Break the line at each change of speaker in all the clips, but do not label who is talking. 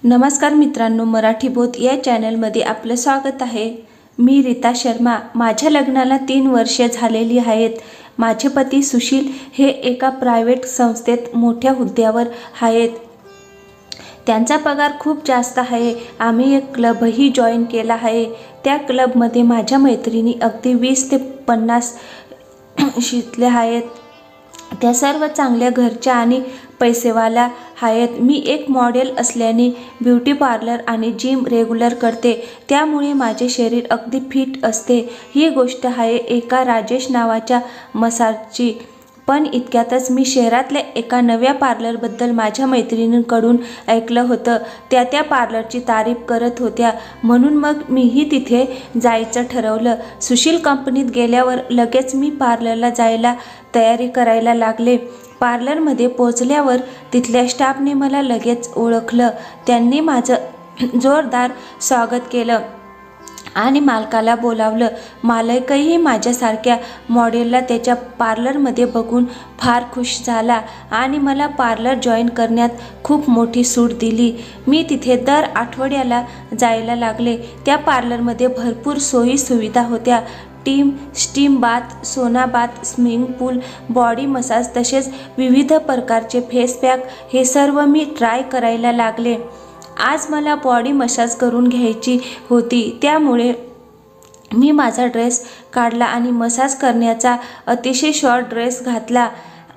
नमस्कार मित्रांनो, मराठी बोध या चॅनलमध्ये आपलं स्वागत आहे। मी रीता शर्मा। माझ्या लग्नाला 3 वर्षे झालेली आहेत। माझे पती सुशील हे एका प्रायव्हेट संस्थेत मोठ्या हुद्द्यावर आहेत। त्यांचा पगार खूप जास्त आहे। आम्ही एक क्लबही जॉईन केला आहे। त्या क्लबमध्ये माझ्या मैत्रिणी अगदी 20 ते 50 शिकल्या आहेत। त्या सर्व चांगल्या घरच्या आणि पैसेवाला आहेत। मी एक मॉडेल असल्याने ब्युटी पार्लर आणि जिम रेग्युलर करते, त्यामुळे माझे शरीर अगदी फिट असते। ही गोष्ट आहे एका राजेश नावाच्या मसाजची। पण इतक्यातच मी शहरातल्या एका नव्या पार्लरबद्दल माझ्या मैत्रिणींकडून ऐकलं होतं। त्या पार्लरची तारीफ करत होत्या, म्हणून मग मीही तिथे जायचं ठरवलं। सुशील कंपनीत गेल्यावर लगेच मी पार्लरला जायला तयारी करायला लागले। पार्लरमध्ये पोहोचल्यावर तिथल्या स्टाफने मला लगेच ओळखलं। त्यांनी माझं जोरदार स्वागत केलं आणि मालकाला बोलावलं। मालकही माझ्यासारख्या मॉडेलला त्याच्या पार्लरमध्ये बघून फार खुश झाला आणि मला पार्लर जॉईन करण्यात खूप मोठी सूट दिली। मी तिथे दर आठवड्याला जायला लागले। त्या पार्लरमध्ये भरपूर सोयी सुविधा होत्या। स्टीम बाथ, सोना बाथ, स्विमिंग पूल, बॉडी मसाज, तसेच विविध प्रकारचे फेस पॅक, हे सर्व मी ट्राय करायला लागले। आज मला बॉडी मसाज करून घ्यायची होती, त्यामुळे मी माझा ड्रेस काढला आणि मसाज करण्याचा अतिशय शॉर्ट ड्रेस घातला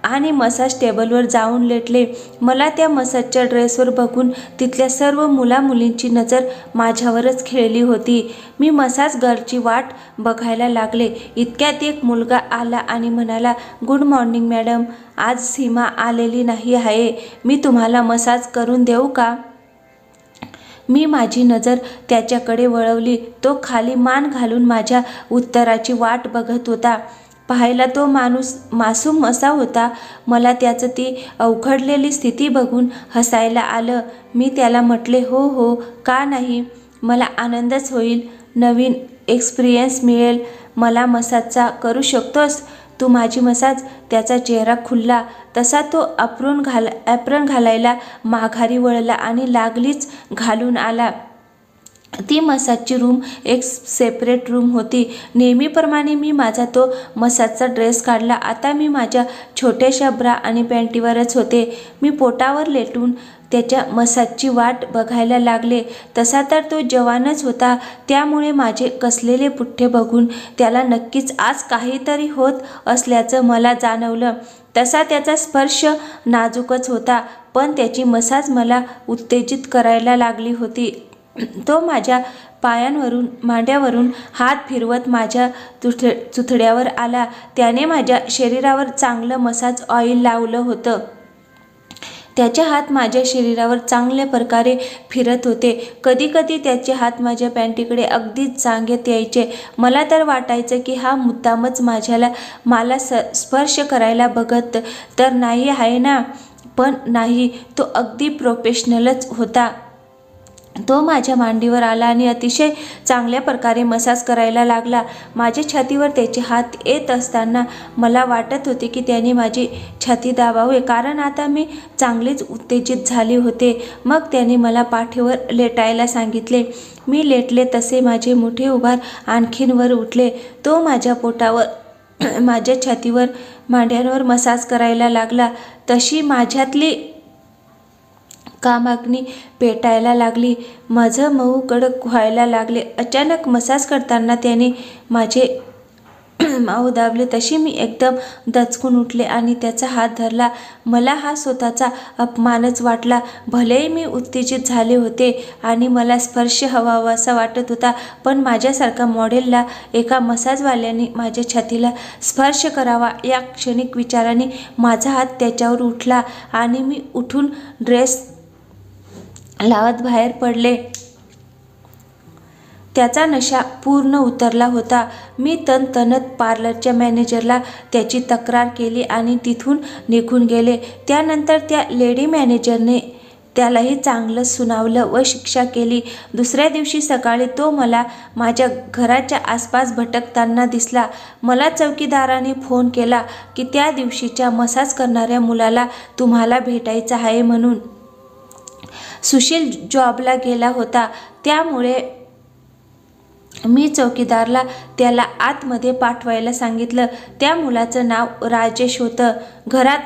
आणि मसाज टेबलवर जाऊन लेटले। मला त्या मसाजच्या ड्रेसवर बघून तिथल्या सर्व मुलामुलींची नजर माझ्यावरच खेळली होती। मी मसाज गर्लची वाट बघायला लागले। इतक्यात एक मुलगा आला आणि म्हणाला, गुड मॉर्निंग मॅडम, आज सीमा आलेली नाही आहे, मी तुम्हाला मसाज करून देऊ का? मी माझी नजर त्याच्याकडे वळवली। तो खाली मान घालून माझ्या उत्तराची वाट बघत होता। पाहायला तो माणूस मासूम असा होता। मला त्याचं ती अवघडलेली स्थिती बघून हसायला आलं। मी त्याला म्हटले, हो, का नाही, मला आनंदच होईल, नवीन एक्सपिरियन्स मिळेल। मला मसाजचा करू शकतोस तू माझी मसाज? त्याचा चेहरा खुलला तसा तो ॲप्रॉन घालायला माघारी वळला आणि लागलीच घालून आला। ती मसाजची रूम एक सेपरेट रूम होती। नेहमीप्रमाणे मी माझा तो मसाजचा ड्रेस काढला। आता मी माझ्या छोट्याशा ब्रा आणि पॅन्टीवरच होते। मी पोटावर लेटून त्याच्या मसाजची वाट बघायला लागले। तसा तर तो जवानच होता, त्यामुळे माझे कसलेले पुठ्ठे बघून त्याला नक्कीच आज काहीतरी होत असल्याचं मला जाणवलं। तसा त्याचा स्पर्श नाजूकच होता, पण त्याची मसाज मला उत्तेजित करायला लागली होती। तो माझ्या मांड्यावरून हात फिरवत माझ्या चुथड्यावर आला। त्याने माझ्या शरीरावर चांगलं मसाज ऑइल लावलं होतं। त्याचे हात माझ्या शरीरावर चांगल्या प्रकारे फिरत होते। कधी त्याचे हात माझ्या पॅन्टीकडे अगदीच जागेत यायचे। मला तर वाटायचं की हा मुद्दामच मला स्पर्श करायला बघत तर नाही आहे ना, पण नाही, तो अगदी प्रोफेशनलच होता। तो माझ्या मांडीवर आला आणि अतिशय चांगल्या प्रकारे मसाज करायला लागला। माझ्या छातीवर त्याचे हात येत असताना मला वाटत होते की त्याने माझी छाती दाबावे, कारण आता मी चांगलीच उत्तेजित झाले होते। मग त्याने मला पाठीवर लेटायला सांगितले। मी लेटले तसे माझे मोठे उभार आणखीन वर उठले। तो माझ्या पोटावर, माझ्या छातीवर, मांड्यांवर मसाज करायला लागला। तशी माझ्यातली कामाग्नी पेटायला लागली। माझं मऊ कडक व्हायला लागले। अचानक मसाज करताना त्याने माझे माऊ दाबले तशी मी एकदम दचकून उठले आणि त्याचा हात धरला। मला हा स्वतःचा अपमानच वाटला। भलेही मी उत्तेजित झाले होते आणि मला स्पर्श हवासा वाटत होता, पण माझ्यासारखा मॉडेलला एका मसाजवाल्याने माझ्या छातीला स्पर्श करावा या क्षणिक विचाराने माझा हात त्याच्यावर उठला आणि मी उठून ड्रेस लावत बाहेर पडले। त्याचा नशा पूर्ण उतरला होता। मी तणतणत पार्लरच्या मॅनेजरला त्याची तक्रार केली आणि तिथून निघून गेले। त्यानंतर त्या लेडी मॅनेजरने त्यालाही चांगलं सुनावलं व शिक्षा केली। दुसऱ्या दिवशी सकाळी तो मला माझ्या घराच्या आसपास भटकताना दिसला। मला चौकीदाराने फोन केला की त्या दिवशीच्या मसाज करणाऱ्या मुलाला तुम्हाला भेटायचं आहे म्हणून। सुशील जॉबला गेला होता, त्यामुळे मी चौकीदारला त्याला आतमध्ये पाठवायला सांगितलं. त्या मुलाचं नाव राजेश होतं. घरात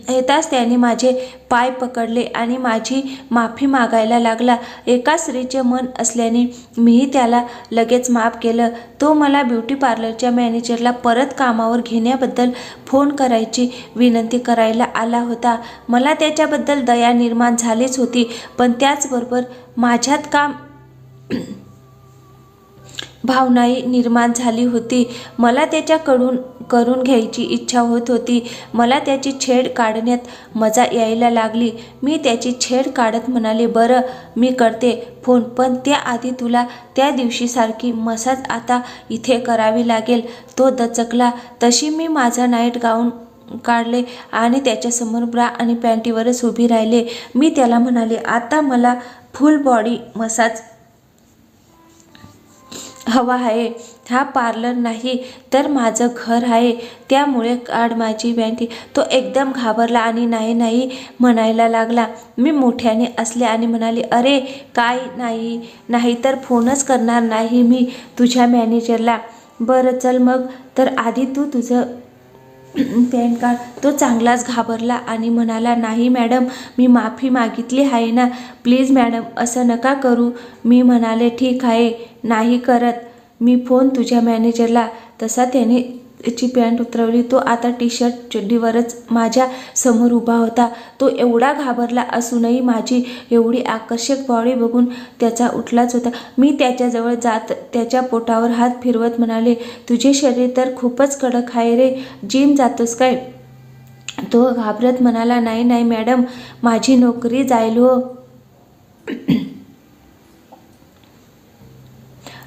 येताच त्याने माझे पाय पकडले आणि माझी माफी मागायला लागला. एका स्त्रीचे मन असल्याने मीही त्याला लगेच माफ केलं. तो मला ब्युटी पार्लरच्या मॅनेजरला परत कामावर घेण्याबद्दल फोन करायची विनंती करायला आला होता. मला त्याच्याबद्दल दया निर्माण झालीच होती, पण त्याचबरोबर माझ्यात काम भावनाही निर्माण झाली होती. मला त्याच्याकडून करून घ्यायची इच्छा होत होती. मला त्याची छेड काढण्यात मजा यायला लागली. मी त्याची छेड काढत म्हणाले, बरं मी करते फोन, पण त्याआधी तुला त्या दिवशीसारखी मसाज आता इथे करावी लागेल. तो दचकला. तशी मी माझा नाईट गाऊन काढले आणि त्याच्यासमोर ब्रा आणि पॅन्टीवरच उभी राहिले. मी त्याला म्हणाले, आता मला फुल बॉडी मसाज हवा आहे. हा पार्लर नाही तर माझं घर आहे, त्यामुळे काढ माझी पॅन्टी. तो एकदम घाबरला आणि नाही नाही म्हणायला लागला. मी मोठ्याने असले आणि म्हणाले, अरे काय नाही, नाहीतर फोनच करणार नाही मी तुझ्या मॅनेजरला. बरं चल मग, तर आधी तू तुझं पॅन काढ. तो चांगलाच घाबरला आणि म्हणाला, नाही मॅडम, मी माफी मागितली आहे ना, प्लीज मॅडम असं नका करू. मी म्हणाले, ठीक आहे, नाही करत मी फोन तुझ्या मॅनेजरला. तसा त्याने त्याची पॅन्ट उतरवली. तो आता टी शर्ट चड्डीवरच माझ्या समोर उभा होता. तो एवढा घाबरला असूनही माझी एवढी आकर्षक बॉडी बघून त्याचा उठलाच होता. मी त्याच्याजवळ जात त्याच्या पोटावर हात फिरवत म्हणाले, तुझे शरीर तर खूपच कडक आहे रे, जिम जातोस काय? तो घाबरत म्हणाला, नाही नाही मॅडम, माझी नोकरी जाईल हो.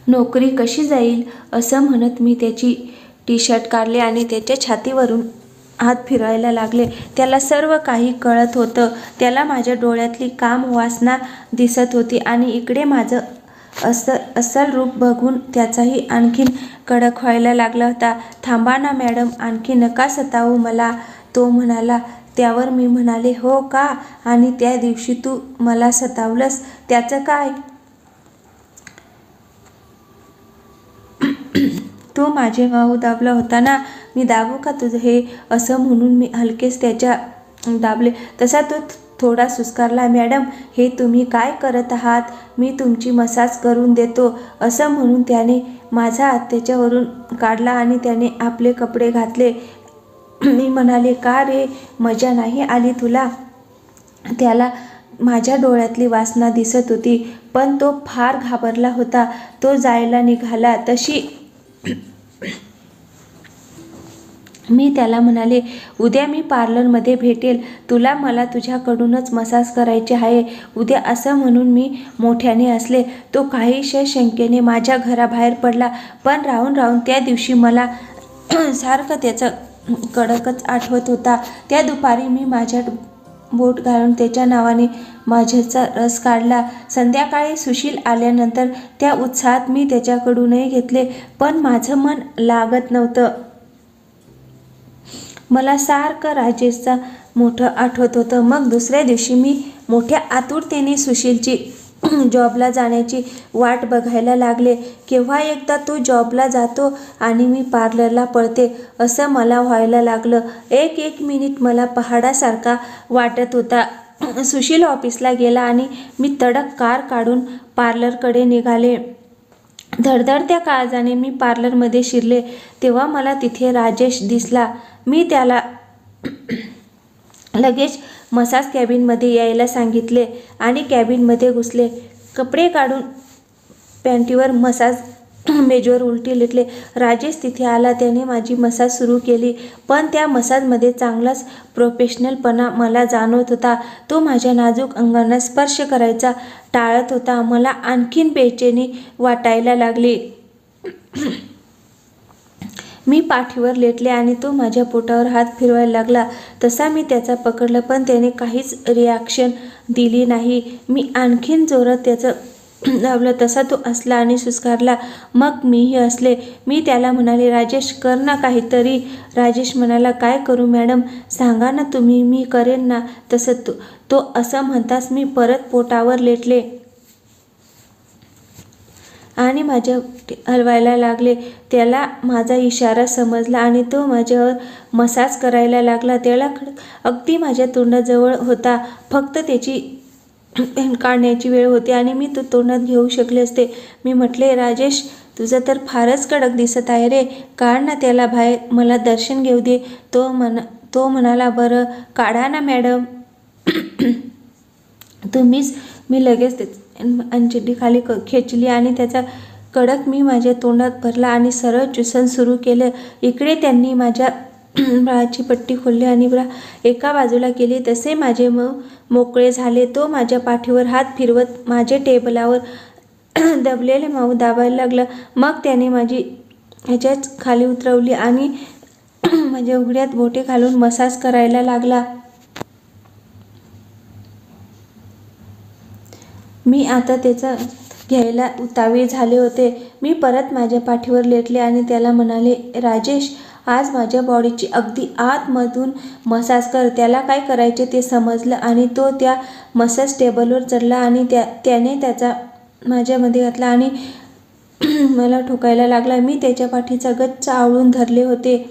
नोकरी कशी जाईल? असं म्हणत मी त्याची टी शर्ट काढले आणि त्याच्या छातीवरून हात फिरायला लागले. त्याला सर्व काही कळत होतं. त्याला माझ्या डोळ्यातली काम वासना दिसत होती आणि इकडे माझं अस्सल रूप बघून त्याचाही आणखीन कडक व्हायला लागला होता. थांबा ना मॅडम, आणखी नका सतावू मला, तो म्हणाला. त्यावर मी म्हणाले, हो का? आणि त्या दिवशी तू मला सतावलंस त्याचं काय? तो माझे बाहू दाबला होता ना, मी दाबू का तुझं हे? असं म्हणून मी हलकेच त्याच्या दाबले. तसा तो थोडा सुस्कारला. मॅडम, हे तुम्ही काय करत आहात? मी तुमची मसाज करून देतो. असं म्हणून त्याने माझा हात त्याच्यावरून काढला आणि त्याने आपले कपडे घातले. मी म्हणाले, का रे, मजा नाही आली तुला? त्याला माझ्या डोळ्यातली वासना दिसत होती, पण तो फार घाबरला होता. तो जायला निघाला तशी मी त्याला म्हणाले, उद्या मी पार्लरमध्ये भेटेल तुला, मला तुझ्याकडूनच मसाज करायचे आहे उद्या. असं म्हणून मी मोठ्याने असले. तो काहीशा शंकेने माझ्या घराबाहेर पडला. पण राहून त्या दिवशी मला सारखं त्याचं कडकच आठवत होता. त्या दुपारी मी माझ्या बोट घालून त्याच्या नावाने माझ्याचा रस काढला. संध्याकाळी सुशील आल्यानंतर त्या उत्साहात मी त्याच्याकडूनही घेतले, पण माझं मन लागत नव्हतं. मला सारखं राजेशचा मोठं आठवत होतं. मग दुसऱ्या दिवशी मी मोठ्या आतुरतेने सुशीलची जॉबला जाण्याची वाट बघायला लागले. केव्हा एकदा तो जॉबला जातो आणि मी पार्लरला पळते, असं मला व्हायला लागलं. एक मिनिट मला पहाडासारखा वाटत होता. सुशील ऑफिसला गेला आणि मी तडक कार काढून पार्लरकडे निघाले. धडधडत्या काळजाने मी पार्लरमध्ये शिरले तेव्हा मला तिथे राजेश दिसला. मी त्याला लगेच मसाज कॅबिनमध्ये यायला सांगितले आणि कॅबिनमध्ये घुसले. कपडे काढून पॅन्टीवर मसाज मेजवर उलटी लेटले. राजेश तिथे आला. त्याने माझी मसाज सुरू केली, पण त्या मसाजमध्ये चांगलाच प्रोफेशनलपणा मला जाणवत होता. तो माझ्या नाजूक अंगांना स्पर्श करायचा टाळत होता. मला आणखीन बेचैनी वाटायला लागली. मी पाठीवर लेटले आणि तो माझ्या पोटावर हात फिरवायला लागला. तसा मी त्याचा पकडला, पण त्याने काहीच रिॲक्शन दिली नाही. मी आणखीन जोरात त्याचं लावला तसा तो असला आणि सुस्कारला. मग मीही असले. मी त्याला म्हणाले, राजेश कर ना काहीतरी. राजेश म्हणाला, काय करू मॅडम, सांगा ना तुम्ही, मी करेन ना तसं. तो असं म्हणताच मी परत पोटावर लेटले आणि माझ्या हलवायला लागले. त्याला माझा इशारा समजला आणि तो माझ्यावर मसाज करायला लागला. त्याला अगदी माझ्या तोंडाजवळ होता. फक्त त्याची काढण्याची वेळ होती आणि मी तो तोंडात घेऊ शकले असते. मी म्हटले, राजेश तुझं तर फारच कडक दिसत आहे रे, काढ ना त्याला बाहेर, मला दर्शन घेऊ दे. तो म्हणाला, बरं काढा ना मॅडम तुम्हीच. मी लगेच अंचड्डी खाली खेचली आणि त्याचा कडक मी माझ्या तोंडात भरला आणि सरळ चुसन सुरू केलं. इकडे त्यांनी माझ्या ब्राची पट्टी खोलली आणि ब्रा एका बाजूला केली. तसे माझे मोकळे झाले. तो माझ्या पाठीवर हात फिरवत माझ्या टेबलावर दबलेले मऊ दाबायला लागला. मग त्याने माझी ह्याच्याच खाली उतरवली आणि माझ्या उघड्यात बोटे घालून मसाज करायला लागला. मी आता त्याचा घ्यायला उतावीळ झाले होते. मी परत माझ्या पाठीवर लेटले आणि त्याला म्हणाले, राजेश आज माझ्या बॉडीची अगदी आतमधून मसाज कर. त्याला काय करायचे ते समजलं आणि तो त्या मसाज टेबलवर चढला आणि त्याने त्याचा माझ्यामध्ये घातला आणि मला ठोकायला लागला. मी त्याच्या पाठीचा गच्च आवळून धरले होते.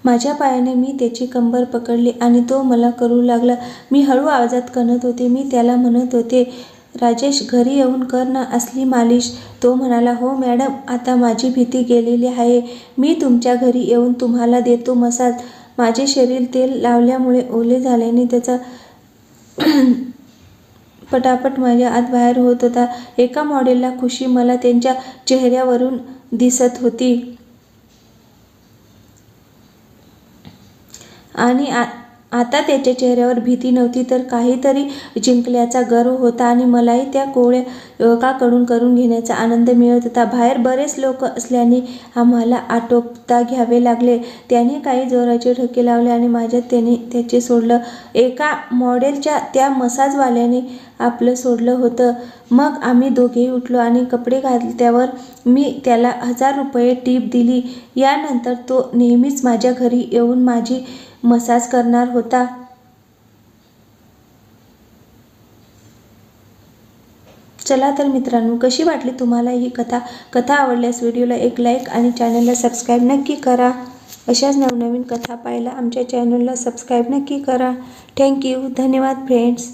माझ्या पायाने मी त्याची कंबर पकडली आणि तो मला करू लागला. मी हळू आवाजात कणत होते. मी त्याला म्हणत होते, राजेश घरी येऊन कर ना असली मालिश. तो म्हणाला, हो मॅडम, आता माझी भीती गेलेली आहे. मी तुमच्या घरी येऊन तुम्हाला देतो मसाज. माझे शरीर तेल लावल्यामुळे ओले झाल्याने त्याचा पटापट माझ्या आत बाहेर होत होता. एका मॉडेलला खुशी मला त्यांच्या चेहऱ्यावरून दिसत होती आणि आता त्याच्या चेहऱ्यावर भीती नव्हती तर काहीतरी जिंकल्याचा गर्व होता आणि मलाही त्या कोवळ्या युवकाकडून करून घेण्याचा आनंद मिळत होता. बाहेर बरेच लोक असल्याने आम्हाला आटोपता घ्यावे लागले. त्याने काही जोराचे ठोके लावले आणि त्याचे सोडलं. एका मॉडेलच्या त्या मसाजवाल्याने आपलं सोडलं होतं. मग आम्ही दोघेही उठलो आणि कपडे घातल्यावर मी त्याला 1000 रुपये टीप दिली. यानंतर तो नेहमीच माझ्या घरी येऊन माझी मसाज करणार होता. चला तर मित्रांनो, कशी वाटली तुम्हाला ही कथा आवडल्यास व्हिडिओला एक लाईक आणि चॅनलला सबस्क्राईब नक्की करा. अशाच नवनवीन कथा पाहायला आमच्या चॅनलला सबस्क्राईब नक्की करा. थँक्यू. धन्यवाद फ्रेंड्स.